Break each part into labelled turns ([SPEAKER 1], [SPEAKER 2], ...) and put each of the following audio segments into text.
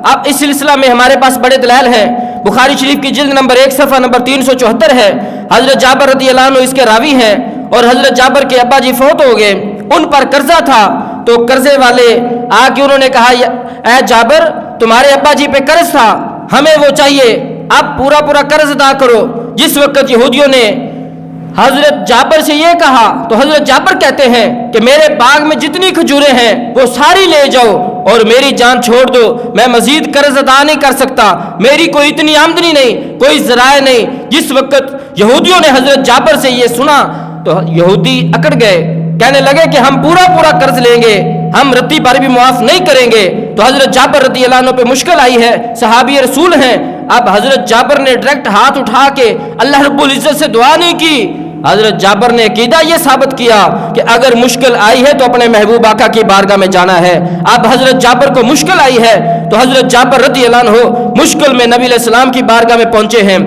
[SPEAKER 1] اب اس سلسلہ میں ہمارے پاس بڑے دلائل ہیں۔ بخاری شریف کی جلد نمبر 1 صفحہ نمبر 374 ہے، حضرت جابر رضی اللہ عنہ اس کے راوی ہیں، اور حضرت جابر کے ابا جی فوت ہو گئے، ان پر قرضہ تھا، تو قرضے والے آ کے انہوں نے کہا اے جابر تمہارے ابا جی پہ قرض تھا، ہمیں وہ چاہیے، اب پورا قرض ادا کرو۔ جس وقت یہودیوں نے حضرت جابر سے یہ کہا تو حضرت جابر کہتے ہیں کہ میرے باغ میں جتنی کھجوریں ہیں وہ ساری لے جاؤ اور میری جان چھوڑ دو، میں مزید قرض ادا نہیں کر سکتا، میری کوئی اتنی آمدنی نہیں، کوئی ذرائع نہیں۔ جس وقت یہودیوں نے حضرت جابر سے یہ سنا تو یہودی اکڑ گئے، کہنے لگے کہ ہم پورا قرض لیں گے، ہم رتی بھر بھی معاف نہیں کریں گے۔ تو حضرت جابر رضی اللہ عنہ پہ مشکل آئی ہے، صحابی رسول ہیں۔ اب حضرت جابر نے ڈائریکٹ ہاتھ اٹھا کے اللہ رب العزت سے دعا نہیں کی، حضرت جابر نے عقیدہ یہ ثابت کیا کہ اگر مشکل آئی ہے تو اپنے محبوب آقا کی بارگاہ میں جانا ہے۔ اب حضرت جابر کو مشکل آئی ہے تو حضرت جابر رضی اللہ عنہ مشکل میں نبی علیہ السلام کی بارگاہ میں پہنچے ہیں۔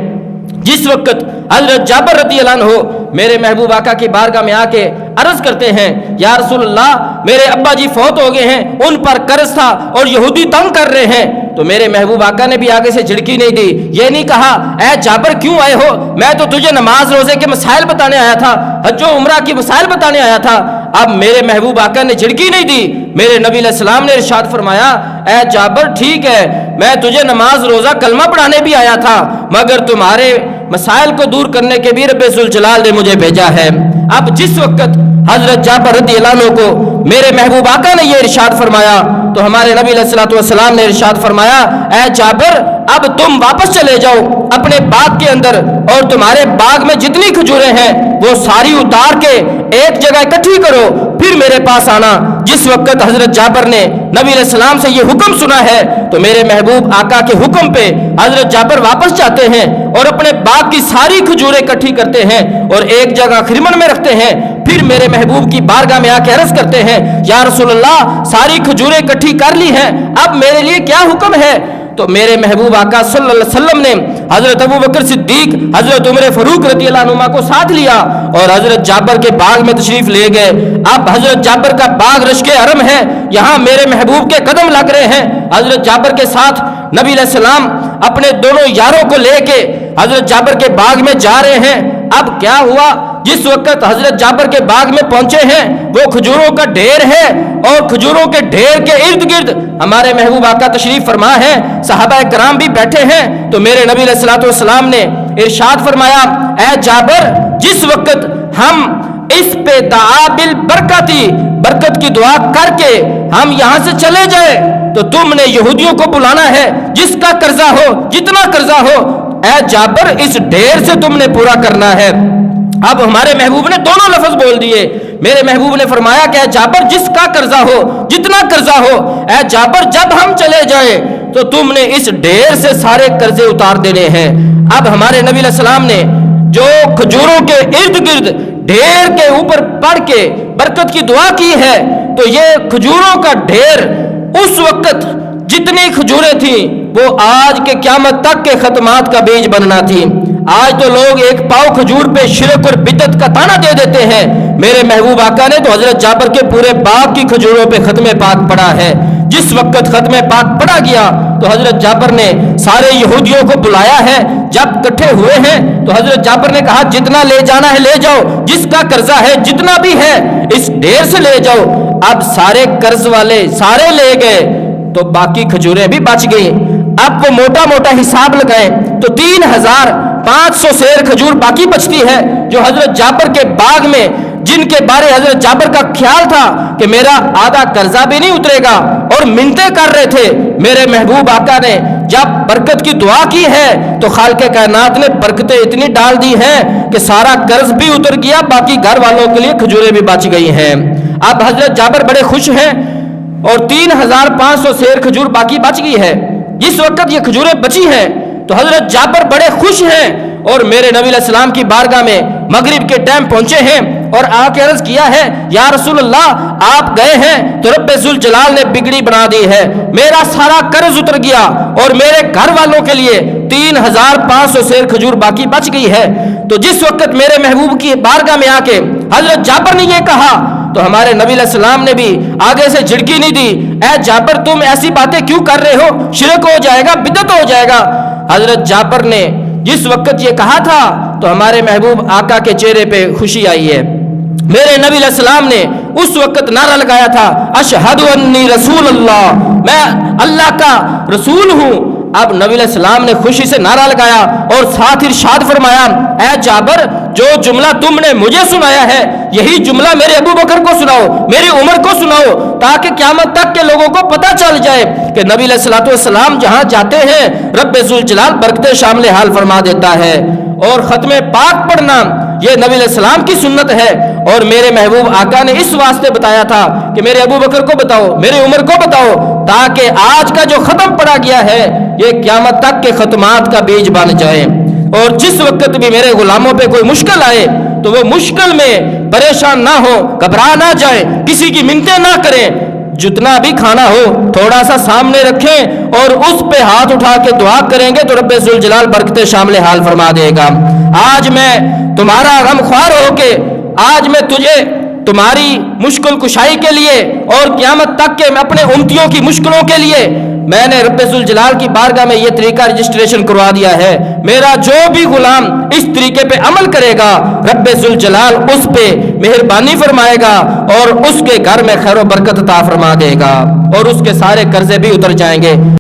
[SPEAKER 1] جس وقت حضرت جابر رضی اللہ عنہ میرے محبوب آقا کی بارگاہ میں آ کے عرض کرتے ہیں یا رسول اللہ میرے ابا جی فوت ہو گئے ہیں، ان پر قرض تھا اور یہودی تنگ کر رہے ہیں، تو میرے محبوب آقا نے بھی آگے سے جھڑکی نہیں دی، یہ نہیں کہا اے جابر کیوں آئے ہو، میں تو تجھے نماز روزے کے مسائل بتانے آیا تھا، حج و عمرہ کی مسائل بتانے آیا تھا۔ اب میرے محبوب آقا نے جھڑکی نہیں دی، میرے نبی علیہ السلام نے ارشاد فرمایا اے جابر ٹھیک ہے میں تجھے نماز روزہ کلمہ پڑھانے بھی آیا تھا، مگر تمہارے مسائل کو دور کرنے کے بھی رب ذوالجلال نے مجھے بھیجا ہے۔ اب جس وقت حضرت جابر رضی اللہ عنہ کو میرے محبوب آقا نے یہ ارشاد فرمایا تو ہمارے نبی علیہ الصلوۃ والسلام نے ارشاد فرمایا اے جابر اب تم واپس چلے جاؤ اپنے باغ کے اندر، اور تمہارے باغ میں جتنی کھجوریں ہیں وہ ساری اتار کے ایک جگہ اکٹھی کرو، پھر میرے پاس آنا۔ جس وقت حضرت جابر نے نبی علیہ السلام سے یہ حکم سنا ہے تو میرے محبوب آقا کے حکم پہ حضرت جابر واپس جاتے ہیں اور اپنے باغ کی ساری کھجوریں اکٹھی کرتے ہیں اور ایک جگہ خرمن میں رکھتے ہیں، پھر میرے محبوب کی بارگاہ میں آ کے عرض کرتے ہیں یا رسول اللہ ساری کھجوریں اکٹھی کر لی ہیں، اب میرے لیے کیا حکم ہے؟ تو میرے محبوب آقا صلی اللہ علیہ وسلم نے حضرت ابوبکر صدیق، حضرت عمر فاروق رضی اللہ عنہما کو ساتھ لیا اور حضرت جابر کے باغ میں تشریف لے گئے۔ اب حضرت جابر کا باغ رشک حرم ہے، یہاں میرے محبوب کے قدم لگ رہے ہیں۔ حضرت جابر کے ساتھ نبی علیہ السلام اپنے دونوں یاروں کو لے کے حضرت جابر کے باغ میں جا رہے ہیں۔ اب کیا ہوا، جس وقت حضرت جابر کے باغ میں پہنچے ہیں وہ کھجوروں کا ڈھیر ہے اور کھجوروں کے ڈھیر کے ارد گرد ہمارے محبوب آقا تشریف فرما ہے، صحابہ کرام بھی بیٹھے ہیں۔ تو میرے نبی علیہ الصلوۃ والسلام نے ارشاد فرمایا اے جابر جس وقت ہم اس پہ دعا بالبرکتی برکت کی دعا کر کے ہم یہاں سے چلے جائیں تو تم نے یہودیوں کو بلانا ہے، جس کا قرضہ ہو جتنا قرضہ ہو اے جابر اس ڈھیر سے تم نے پورا کرنا ہے۔ اب ہمارے محبوب نے دونوں لفظ بول دیے، میرے محبوب نے فرمایا کہ اے جابر جس کا قرضہ ہو جتنا قرضہ ہو، اے جابر جب ہم چلے جائیں تو تم نے اس ڈھیر سے سارے قرضے اتار دینے ہیں۔ اب ہمارے نبی علیہ السلام نے جو کھجوروں کے ارد گرد ڈھیر کے اوپر پڑھ کے برکت کی دعا کی ہے تو یہ کھجوروں کا ڈھیر اس وقت جتنی کھجوریں تھیں وہ آج کے قیامت تک کے ختمات کا بیج بننا تھی۔ آج تو لوگ ایک پاؤ کھجور پہ شرک اور بدعت کا تانا دے دیتے ہیں، میرے محبوب آقا نے تو حضرت جابر کے پورے باغ کی کھجوروں پہ ختم پاک پڑا ہے۔ جس وقت ختم پاک پڑا گیا تو حضرت جابر نے سارے یہودیوں کو بلایا ہے، جب اکٹھے ہوئے ہیں تو حضرت جابر نے کہا جتنا لے جانا ہے لے جاؤ، جس کا قرضہ ہے جتنا بھی ہے اس ڈھیر سے لے جاؤ۔ اب سارے قرض والے سارے لے گئے تو باقی کھجوریں بھی بچ گئی۔ اب وہ موٹا موٹا حساب لگائیں تو 3500 سیر کھجور باقی بچتی ہے جو حضرت جابر کے باغ میں، جن کے بارے حضرت جابر کا خیال تھا کہ میرا آدھا قرضہ بھی نہیں اترے گا اور منتیں کر رہے تھے۔ میرے محبوب آقا نے جب برکت کی دعا کی ہے تو خالق کائنات نے برکتیں اتنی ڈال دی ہیں کہ سارا قرض بھی اتر گیا، باقی گھر والوں کے لیے کھجوریں بھی بچ گئی ہیں۔ اب حضرت جابر بڑے خوش ہیں اور 3500 سیر کھجور باقی بچ گئی ہے۔ جس وقت یہ کھجوریں بچی ہیں تو حضرت جابر بڑے خوش ہیں اور میرے نبی علیہ السلام کی بارگاہ میں مغرب کے ٹائم پہنچے ہیں اور آ کے عرض کیا ہے یا رسول اللہ آپ گئے ہیں تو رب ذوالجلال نے بگڑی بنا دی ہے، میرا سارا قرض اتر گیا اور میرے گھر والوں کے لیے 3500 سیر کھجور باقی بچ گئی ہے۔ تو جس وقت میرے محبوب کی بارگاہ میں آ کے حضرت جابر نے یہ کہا تو ہمارے نبی علیہ السلام نے بھی آگے سے جھڑکی نہیں دی، اے جابر تم ایسی باتیں کیوں کر رہے ہو، شرک ہو جائے گا، بدعت ہو جائے گا۔ حضرت جابر نے جس وقت یہ کہا تھا تو ہمارے محبوب آقا کے چہرے پہ خوشی آئی ہے۔ میرے نبی علیہ السلام نے اس وقت نعرہ لگایا تھا، اشہد انی رسول اللہ، میں اللہ کا رسول ہوں۔ اب نبی علیہ السلام نے خوشی سے نعرہ لگایا اور ساتھ ارشاد فرمایا، اے جابر جو جملہ تم نے مجھے سنایا ہے یہی جملہ میرے ابو بکر کو سناؤ، میری عمر کو سناؤ، تاکہ قیامت تک کے لوگوں کو پتہ چل جائے کہ نبی علیہ الصلوۃ والسلام جہاں جاتے ہیں رب ذوالجلال برکت شامل حال فرما دیتا ہے۔ اور ختم پاک پڑھنا یہ نبی علیہ السلام کی سنت ہے، اور میرے محبوب آقا نے اس واسطے بتایا تھا کہ میرے ابو بکر کو بتاؤ، میری عمر کو بتاؤ، تاکہ آج کا جو ختم پڑھا گیا ہے یہ قیامت تک کے ختمات کا بیج بن جائے۔ اور جس وقت بھی میرے غلاموں پہ کوئی مشکل آئے تو وہ مشکل میں پریشان نہ ہو، گھبرا نہ جائیں، کسی کی منتیں نہ کریں، جتنا بھی کھانا ہو تھوڑا سا سامنے رکھیں اور اس پہ ہاتھ اٹھا کے دعا کریں گے تو رب ذوالجلال برکت شامل حال فرما دے گا۔ آج میں تمہارا غم خوار ہو کے آج میں تجھے تمہاری مشکل کشائی کے لیے اور قیامت تک کے میں اپنے امتیوں کی مشکلوں کے لیے میں نے رب ذوالجلال کی بارگاہ میں یہ طریقہ رجسٹریشن کروا دیا ہے۔ میرا جو بھی غلام اس طریقے پہ عمل کرے گا رب ذوالجلال اس پہ مہربانی فرمائے گا اور اس کے گھر میں خیر و برکت عطا فرما دے گا اور اس کے سارے قرضے بھی اتر جائیں گے۔